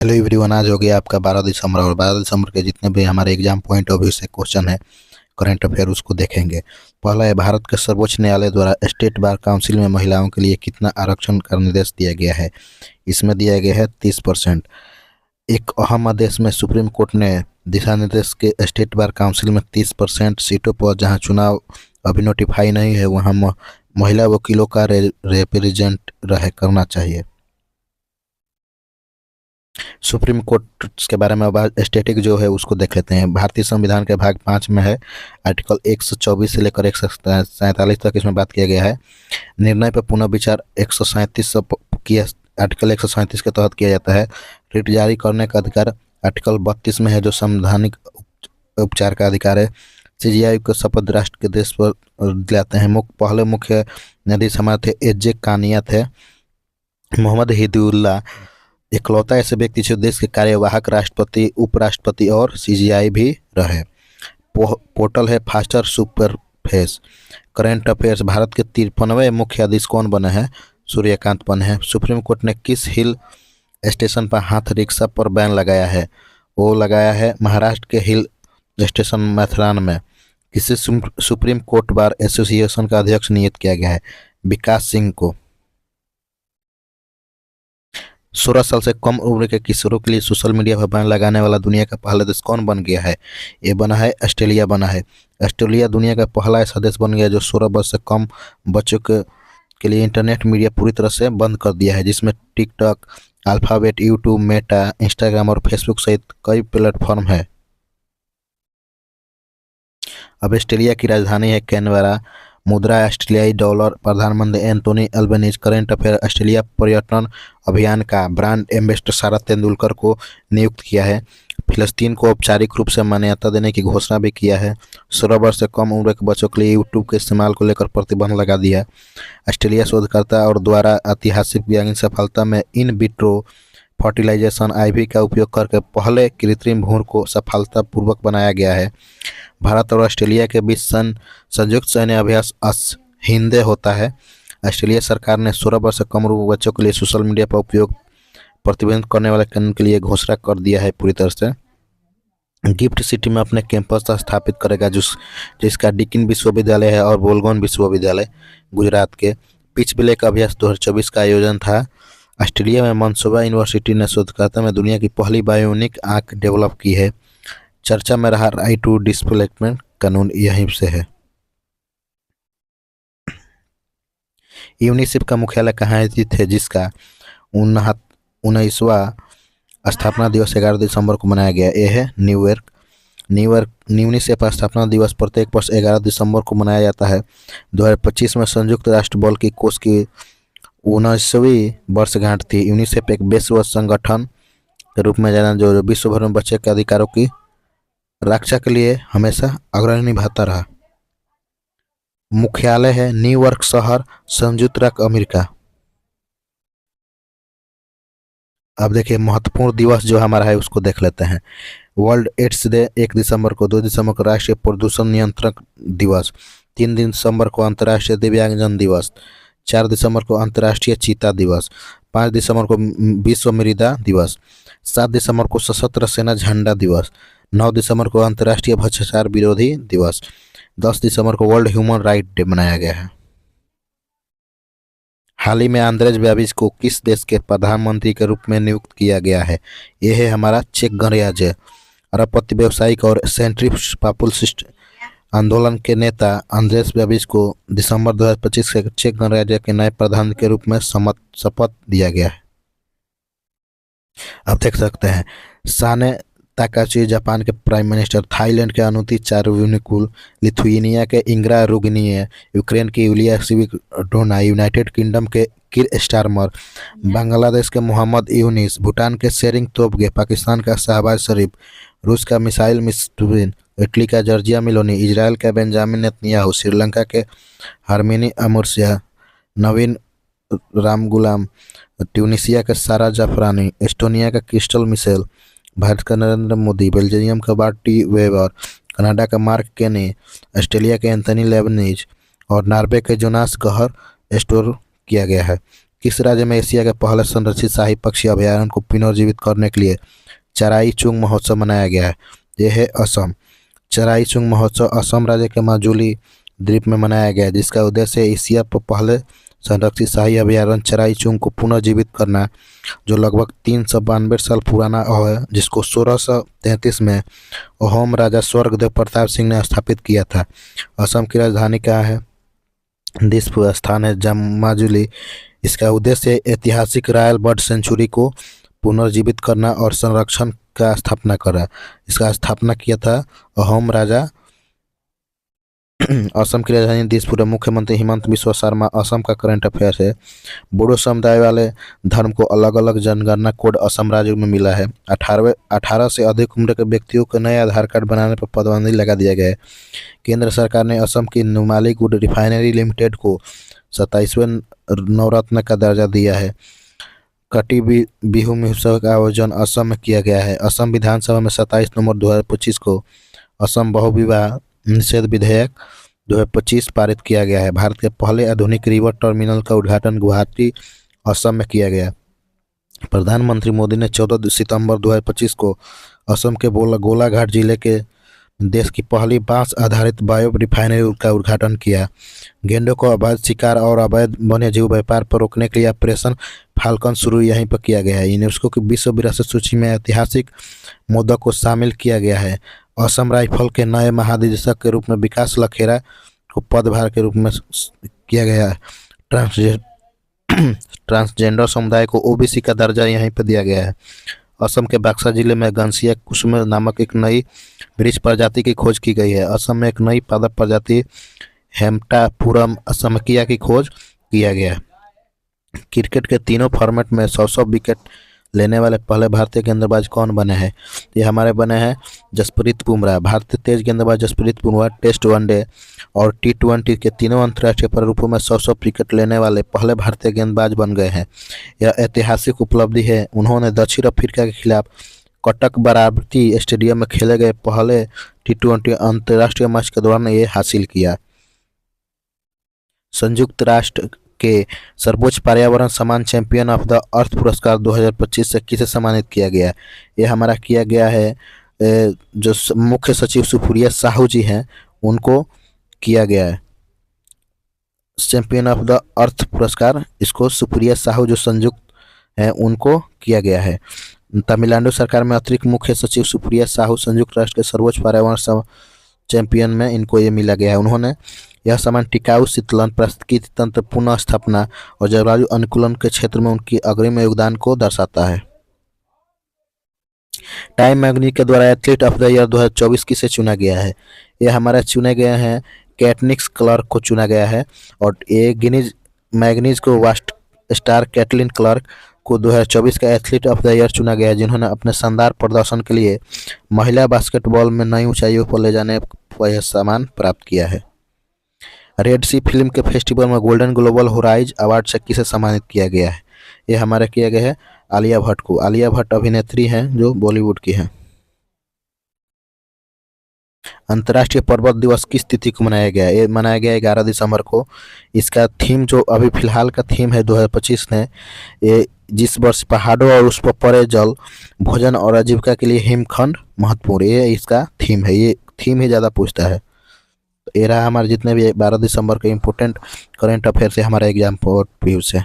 Hello everyone, आज हो गया आपका 12 दिसंबर। और 12 दिसंबर के जितने भी हमारे एग्जाम पॉइंट ऑफ व्यू से क्वेश्चन है करंट अफेयर उसको देखेंगे। पहला है, भारत के सर्वोच्च न्यायालय द्वारा स्टेट बार काउंसिल में महिलाओं के लिए कितना आरक्षण का निर्देश दिया गया है। इसमें दिया गया है 30%। एक अहम आदेश में सुप्रीम कोर्ट ने दिशा निर्देश के स्टेट बार काउंसिल में 30% सीटों पर जहां चुनाव अभी नोटिफाई नहीं है वहां महिला वकीलों का रिप्रेजेंट रहे करना चाहिए। सुप्रीम कोर्ट के बारे में अब स्टैटिक जो है उसको देख लेते हैं। भारतीय संविधान के भाग 5 में है, आर्टिकल 124 से लेकर 147 तक इसमें बात किया गया है। निर्णय पर पुनः विचार 137 किया, आर्टिकल 137 के तहत किया जाता है। रिट जारी करने का अधिकार आर्टिकल 32 में है, जो संवैधानिक उपचार का अधिकार है। सीजीआई को शपथ राष्ट्र के देश पर दिलाते हैं। पहले मुख्य न्यायाधीश हमारे थे एजे कानिया थे। मोहम्मद हिदुल्ला इकलौता ऐसे व्यक्ति जो देश के कार्यवाहक राष्ट्रपति, उपराष्ट्रपति और सीजीआई भी रहे। पोर्टल है faster super face. Current affairs, Bharat के 53वें मुख्याधीश कौन बने हैं? सूर्यकांत बने हैं। सुप्रीम कोर्ट ने किस हिल स्टेशन पर हाथ रिक्शा पर बैन लगाया है? वो लगाया है महाराष्ट्र के हिल स्टेशन मैथरान में। किसे सुप्रीम कोर्ट बार एसोसिएशन का अध्यक्ष नियुक्त किया गया है? विकास सिंह को। 16 साल से कम उम्र के किशोरों के लिए सोशल मीडिया पर बैन लगाने वाला दुनिया का पहला देश कौन बन गया है? ये बना है ऑस्ट्रेलिया बना है। ऑस्ट्रेलिया दुनिया का पहला ऐसा देश बन गया जो 16 वर्ष से कम बच्चों के लिए इंटरनेट मीडिया पूरी तरह से बंद कर दिया है, जिसमें TikTok, alphabet, YouTube, Meta, Instagram और फेसबुक सहित कई प्लेटफॉर्म है। अब ऑस्ट्रेलिया की राजधानी है कैनबरा। मुद्रा ऑस्ट्रेलियाई डॉलर। प्रधानमंत्री Anthony Albanese. Current affair, Australia पर्यटन अभियान का ब्रांड एम्बेसडर सारा तेंदुलकर को नियुक्त किया है। फिलिस्तीन को औपचारिक रूप से मान्यता देने की घोषणा भी किया है। 16 वर्ष से कम उम्र के बच्चों के लिए यूट्यूब के इस्तेमाल को लेकर प्रतिबंध लगा दिया। ऑस्ट्रेलिया शोधकर्ता और द्वारा ऐतिहासिक वैज्ञानिक सफलता में इन विट्रो फर्टिलाइजेशन आईवी का उपयोग करके पहले कृत्रिम भ्रूण को सफलतापूर्वक बनाया गया है। भारत और ऑस्ट्रेलिया के बीच संयुक्त सैन्य अभ्यास हिंदे होता है। ऑस्ट्रेलिया सरकार ने 16 वर्ष से कम उम्र के बच्चों के लिए सोशल मीडिया पर उपयोग प्रतिबंधित करने वाले कानून के लिए घोषणा कर दिया है पूरी तरह से। गिफ्ट सिटी में अपने कैंपस स्थापित करेगा जिसका डीकिन विश्वविद्यालय है और बोलगोन विश्वविद्यालय गुजरात के। पिच बिले का अभ्यास 2024 का आयोजन था। ऑस्ट्रेलिया में मनसूबा यूनिवर्सिटी ने शोधकर्ता में दुनिया की पहली बायोनिक आंख डेवलप की है। चर्चा में रहा राइट टू डिस्प्लेसमेंट कानून यहीं से है। यूनिसेफ का मुख्यालय कहाँ स्थित है, जिसका 19वां स्थापना दिवस 11 दिसंबर को मनाया गया? यह है न्यूयॉर्क। यूनिसेफ स्थापना दिवस प्रत्येक वर्ष 11 दिसंबर को मनाया जाता है। 2025 में संयुक्त राष्ट्र बल की कोष की 19वीं वर्षगांठ थी। यूनिसेफ एक वैश्विक संगठन के रूप में जाना जो विश्व भर में बच्चे के अधिकारों की रक्षा के लिए हमेशा अग्रणी निभाता रहा। मुख्यालय है न्यूयॉर्क शहर, संयुक्त राज्य अमेरिका। अब देखिए महत्वपूर्ण दिवस जो हमारा है उसको देख लेते हैं। वर्ल्ड एड्स डे 1 दिसंबर को। 2 दिसंबर को राष्ट्रीय प्रदूषण नियंत्रण दिवस। 3 दिसंबर को अंतर्राष्ट्रीय दिव्यांगजन दिवस। 4 दिसंबर को अंतर्राष्ट्रीय चीता दिवस। 5 दिसंबर को विश्व मृदा दिवस। 7 दिसंबर को सशस्त्र सेना झंडा दिवस। 9 दिसंबर को अंतर्राष्ट्रीय भ्रष्टाचार विरोधी दिवस। 10 दिसंबर को वर्ल्ड ह्यूमन राइट डे मनाया गया है। हाल ही में आंद्रेज बेबीज को किस देश के प्रधानमंत्री के रूप में नियुक्त किया गया है? यह है हमारा चेक गणराज्य। अरबपति व्यवसायिक और सेंट्रीफ्यूज पॉपुलिस्ट आंदोलन के नेता आंद्रेस बेबीज को दिसंबर 2025 से चेक गणराज्य के नए प्रधान के रूप में शपथ दिया गया है। अब देख सकते हैं साने ताकाची जापान के प्राइम मिनिस्टर, थाईलैंड के अनुति चारुविनुकुल, लिथुआनिया के इंग्रा रुग्निय, यूक्रेन की यूलिया सिविकडोना, यूनाइटेड किंगडम के किर स्टारमर, बांग्लादेश के मोहम्मद यूनिस, भूटान के शेरिंग तोबगे, पाकिस्तान का शहबाज शरीफ, रूस का मिसाइल मिस्टुबिन, इटली का जॉर्जिया मिलोनी, इजराइल का बेंजामिन नेतन्याहू, श्रीलंका के हरमिनी अमुर्सिया, नवीन रामगुलाम, ट्यूनिसिया का सारा जाफरानी, एस्टोनिया का क्रिस्टल मिशेल, भारत का नरेंद्र मोदी, बेल्जियम का बार्टी वेबर, कनाडा का मार्क केनी, ऑस्ट्रेलिया के एंथनी लेबनीज और नॉर्वे के जोनास गहर स्टोर किया गया है। किस राज्य में एशिया के पहले संरक्षित शाही पक्षी अभयारण्य को पुनर्जीवित करने के लिए चराई चुंग महोत्सव मनाया गया है? यह है असम। चराई चुंग महोत्सव असम राज्य के माजुली द्वीप में मनाया गया है, जिसका उद्देश्य एशिया पर पहले संरक्षित शाही अभयारण्य चराई चुंग को पुनर्जीवित करना, जो लगभग 392 साल पुराना है, जिसको 1633 में अहोम राजा स्वर्गदेव प्रताप सिंह ने स्थापित किया था। असम की राजधानी क्या है? दिसपुर स्थान है माजुली। इसका उद्देश्य ऐतिहासिक रॉयल बर्ड सेंचुरी को पुनर्जीवित करना और संरक्षण का स्थापना करा। इसका स्थापना किया था अहोम राजा। असम की राजधानी दिसपुर। मुख्यमंत्री हिमंत बिस्वा शर्मा। असम का करंट अफेयर है, बोडो समुदाय वाले धर्म को अलग अलग जनगणना कोड असम राज्य में मिला है। 18 से अधिक उम्र के व्यक्तियों को नए आधार कार्ड बनाने पर पाबंदी लगा दिया गया है। केंद्र सरकार ने असम की नुमालीगढ़ रिफाइनरी लिमिटेड को 27वें नवरत्न का दर्जा दिया है। कटी बिहू महोत्सव का आयोजन असम में किया गया है। असम विधानसभा में 27 नवंबर 2025 को असम बहुविवाह निषेध विधेयक 2025 पारित किया गया है। भारत के पहले आधुनिक रिवर टर्मिनल का उद्घाटन गुवाहाटी असम में किया गया। प्रधानमंत्री मोदी ने 14 सितंबर 2025 को असम के गोलाघाट जिले के देश की पहली बांस आधारित बायो रिफाइनरी का उद्घाटन किया। गेंडों को अवैध शिकार और अवैध वन्यजीव व्यापार पर रोकने के लिए ऑपरेशन फाल्कन शुरू यहीं पर किया गया है। यूनेस्को की विश्व विरासत सूची में ऐतिहासिक मुद्दों को शामिल किया गया है। असम राइफल के नए महानिदेशक के रूप में विकास लखेरा को पदभार के रूप में किया गया है। ट्रांसजेंडर समुदाय को ओबीसी का दर्जा यहीं पर दिया गया है। असम के बक्सर जिले में गंसिया कुसुम नामक एक नई वृक्ष प्रजाति की खोज की गई है। असम में एक नई पादप प्रजाति हेम्टापुरम असमकिया की खोज किया गया। क्रिकेट के तीनों फॉर्मेट में 100 विकेट लेने वाले पहले भारतीय गेंदबाज कौन बने हैं? ये हमारे बने हैं जसप्रीत बुमराह। भारतीय तेज गेंदबाज जसप्रीत बुमराह टेस्ट, वनडे और T20 के तीनों अंतर्राष्ट्रीय प्रारूपों में 100 विकेट लेने वाले पहले भारतीय गेंदबाज बन गए हैं। यह ऐतिहासिक उपलब्धि है। उन्होंने दक्षिण अफ्रीका के खिलाफ कटक बराबती स्टेडियम में खेले गए पहले T20 अंतर्राष्ट्रीय मैच के दौरान ये हासिल किया। संयुक्त राष्ट्र के सर्वोच्च पर्यावरण सम्मान चैंपियन ऑफ द अर्थ पुरस्कार 2025 से किसे सम्मानित किया गया? ये हमारा किया गया है जो मुख्य सचिव सुप्रिया साहू जी हैं, उनको किया गया है चैंपियन ऑफ द अर्थ पुरस्कार। इसको सुप्रिया साहू जो संयुक्त हैं उनको किया गया है। तमिलनाडु सरकार में अतिरिक्त मुख्य सचिव सुप्रिया साहू संयुक्त राष्ट्र के सर्वोच्च पर्यावरण चैंपियन में इनको ये मिला गया है। उन्होंने यह सम्मान टिकाऊ शीतलन, पारिस्थितिकी तंत्र पुनः स्थापना और जलवायु अनुकूलन के क्षेत्र में उनकी अग्रिम योगदान को दर्शाता है। टाइम मैगजीन के द्वारा एथलीट ऑफ द ईयर 2024 किसे चुना गया है? ये हमारे चुने गए हैं कैटनिक्स क्लर्क को चुना गया है। और ये गिनीज मैगनीज को वास्ट स्टार कैटलिन क्लर्क को 2024 का एथलीट ऑफ द ईयर चुना गया है, जिन्होंने अपने शानदार प्रदर्शन के लिए महिला बास्केटबॉल में नई ऊंचाइयों पर ले जाने पर यह सम्मान प्राप्त किया है। रेड सी फिल्म के फेस्टिवल में गोल्डन ग्लोबल होराइज अवार्ड से किसे सम्मानित किया गया है? ये हमारे किया गया है आलिया भट्ट को। आलिया भट्ट अभिनेत्री हैं जो बॉलीवुड की हैं। अंतर्राष्ट्रीय पर्वत दिवस किस तिथि को मनाया गया है? ये मनाया गया 11 दिसंबर को। इसका थीम जो अभी फिलहाल का थीम है 2025 में, ये जिस वर्ष पहाड़ों और उस पर पड़े जल, भोजन और आजीविका के लिए हिमखंड महत्वपूर्ण, ये इसका थीम है। ये थीम ही ज़्यादा पूछता है। तो ये रहा हमारे जितने भी 12 दिसंबर के इम्पोर्टेंट करेंट अफेयर से हमारा एग्जाम पॉइंट व्यू से।